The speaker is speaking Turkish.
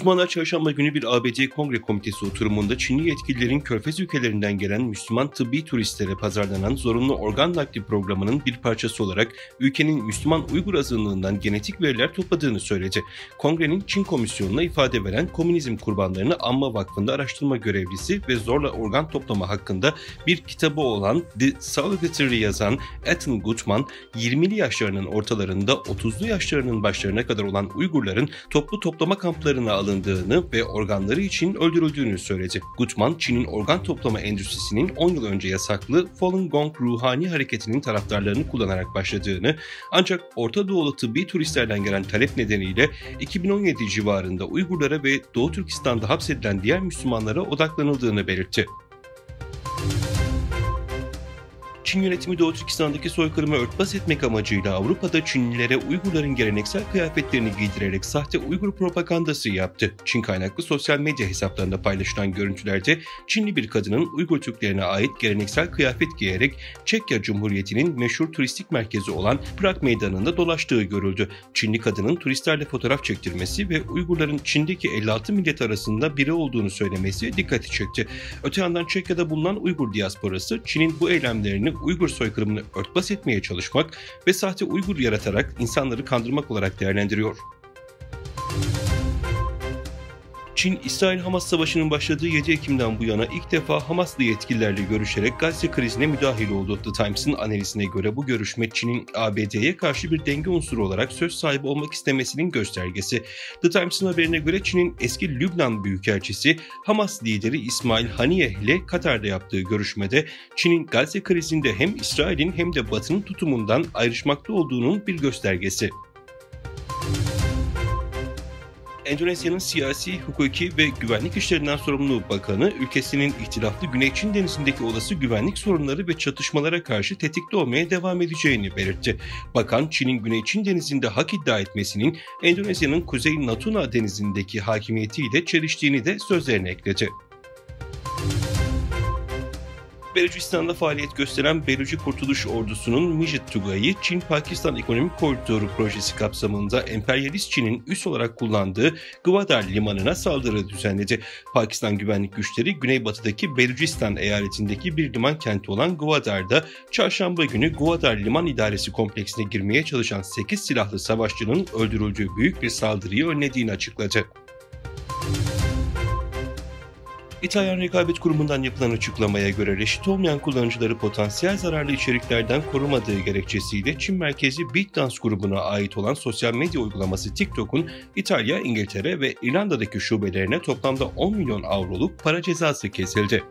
Uzmanlar çarşamba günü bir ABD Kongre Komitesi oturumunda Çinli yetkililerin Körfez ülkelerinden gelen Müslüman tıbbi turistlere pazarlanan zorunlu organ nakli programının bir parçası olarak ülkenin Müslüman Uygur azınlığından genetik veriler topladığını söyledi. Kongrenin Çin Komisyonu'na ifade veren Komünizm Kurbanlarını Anma Vakfı'nda araştırma görevlisi ve zorla organ toplama hakkında bir kitabı olan The Salvatory yazan Ethan Gutmann, 20'li yaşlarının ortalarında 30'lu yaşlarının başlarına kadar olan Uygurların toplu toplama kamplarına alındığını ve organları için öldürüldüğünü söyledi. Gutmann, Çin'in organ toplama endüstrisinin 10 yıl önce yasaklı Falun Gong ruhani hareketinin taraftarlarını kullanarak başladığını, ancak Orta Doğulu tıbbi turistlerden gelen talep nedeniyle 2017 civarında Uygurlara ve Doğu Türkistan'da hapsedilen diğer Müslümanlara odaklanıldığını belirtti. Çin yönetimi Doğu Türkistan'daki soykırımı örtbas etmek amacıyla Avrupa'da Çinlilere Uygurların geleneksel kıyafetlerini giydirerek sahte Uygur propagandası yaptı. Çin kaynaklı sosyal medya hesaplarında paylaşılan görüntülerde Çinli bir kadının Uygur Türklerine ait geleneksel kıyafet giyerek Çekya Cumhuriyeti'nin meşhur turistik merkezi olan Prag Meydanı'nda dolaştığı görüldü. Çinli kadının turistlerle fotoğraf çektirmesi ve Uygurların Çin'deki 56 millet arasında biri olduğunu söylemesi dikkati çekti. Öte yandan Çekya'da bulunan Uygur diasporası Çin'in bu eylemlerini Uygur soykırımını örtbas etmeye çalışmak ve sahte Uygur yaratarak insanları kandırmak olarak değerlendiriyor. Çin, İsrail-Hamas savaşının başladığı 7 Ekim'den bu yana ilk defa Hamaslı yetkililerle görüşerek Gazze krizine müdahil oldu. The Times'ın analizine göre bu görüşme Çin'in ABD'ye karşı bir denge unsuru olarak söz sahibi olmak istemesinin göstergesi. The Times'ın haberine göre Çin'in eski Lübnan Büyükelçisi Hamas lideri İsmail Haniyeh ile Katar'da yaptığı görüşmede Çin'in Gazze krizinde hem İsrail'in hem de Batı'nın tutumundan ayrışmakta olduğunun bir göstergesi. Endonezya'nın siyasi, hukuki ve güvenlik işlerinden sorumlu bakanı, ülkesinin ihtilaflı Güney Çin Denizi'ndeki olası güvenlik sorunları ve çatışmalara karşı tetikte olmaya devam edeceğini belirtti. Bakan, Çin'in Güney Çin Denizi'nde hak iddia etmesinin Endonezya'nın Kuzey Natuna Denizi'ndeki hakimiyetiyle çeliştiğini de sözlerine ekledi. Belucistan'da faaliyet gösteren Beluci Kurtuluş Ordusu'nun Mijit Tugayı, Çin-Pakistan Ekonomik Koridoru projesi kapsamında emperyalist Çin'in üs olarak kullandığı Gwadar limanına saldırı düzenledi. Pakistan güvenlik güçleri güneybatıdaki Belucistan eyaletindeki bir liman kenti olan Gwadar'da çarşamba günü Gwadar Liman İdaresi kompleksine girmeye çalışan 8 silahlı savaşçının öldürüldüğü büyük bir saldırıyı önlediğini açıkladı. İtalyan Rekabet Kurumu'ndan yapılan açıklamaya göre reşit olmayan kullanıcıları potansiyel zararlı içeriklerden korumadığı gerekçesiyle Çin merkezi ByteDance grubuna ait olan sosyal medya uygulaması TikTok'un İtalya, İngiltere ve İrlanda'daki şubelerine toplamda 10 milyon avroluk para cezası kesildi.